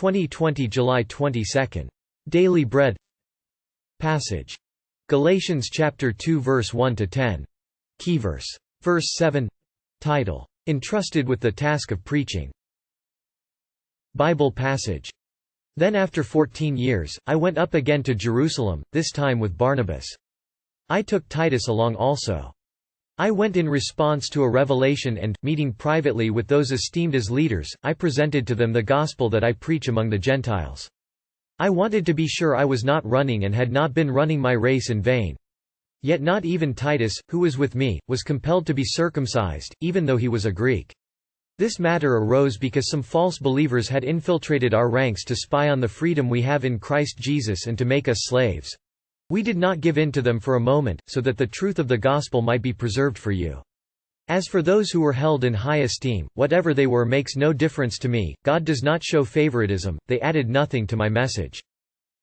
2020 July 22. Daily Bread Passage. Galatians chapter 2 verse 1 to 10. Key verse. Verse 7. Title: Entrusted with the task of preaching. Bible passage. Then after 14 years, I went up again to Jerusalem, this time with Barnabas. I took Titus along also. I went in response to a revelation and, meeting privately with those esteemed as leaders, I presented to them the gospel that I preach among the Gentiles. I wanted to be sure I was not running and had not been running my race in vain. Yet not even Titus, who was with me, was compelled to be circumcised, even though he was a Greek. This matter arose because some false believers had infiltrated our ranks to spy on the freedom we have in Christ Jesus and to make us slaves. We did not give in to them for a moment, so that the truth of the gospel might be preserved for you. As for those who were held in high esteem, whatever they were makes no difference to me. God does not show favoritism. They added nothing to my message.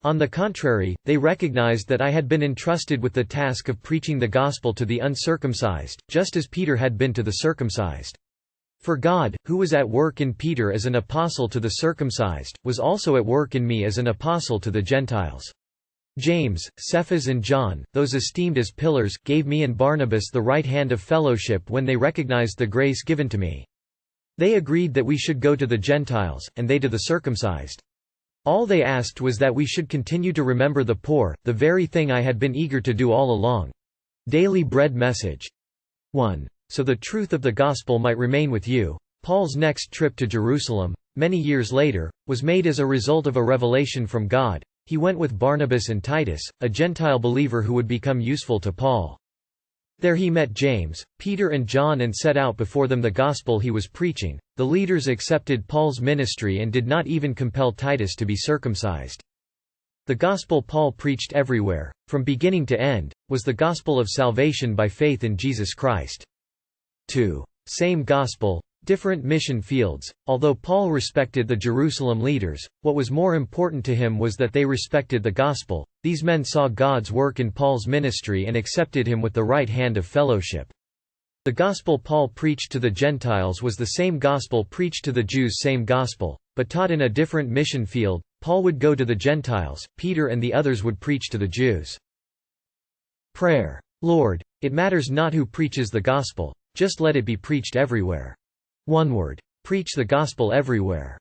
On the contrary, they recognized that I had been entrusted with the task of preaching the gospel to the uncircumcised, just as Peter had been to the circumcised. For God, who was at work in Peter as an apostle to the circumcised, was also at work in me as an apostle to the Gentiles. James, Cephas and John, those esteemed as pillars, gave me and Barnabas the right hand of fellowship when they recognized the grace given to me. They agreed that we should go to the Gentiles, and they to the circumcised. All they asked was that we should continue to remember the poor, the very thing I had been eager to do all along. Daily Bread Message. 1. So the truth of the gospel might remain with you. Paul's next trip to Jerusalem, many years later, was made as a result of a revelation from God. He went with Barnabas and Titus, a Gentile believer who would become useful to Paul. There he met James, Peter and John and set out before them the gospel he was preaching. The leaders accepted Paul's ministry and did not even compel Titus to be circumcised. The gospel Paul preached everywhere, from beginning to end, was the gospel of salvation by faith in Jesus Christ. 2. Same gospel, different mission fields. Although Paul respected the Jerusalem leaders, what was more important to him was that they respected the gospel. These men saw God's work in Paul's ministry and accepted him with the right hand of fellowship. The gospel Paul preached to the Gentiles was the same gospel preached to the Jews, same gospel, but taught in a different mission field. Paul would go to the Gentiles, Peter and the others would preach to the Jews. Prayer. Lord, it matters not who preaches the gospel, just let it be preached everywhere. One word. Preach the gospel everywhere.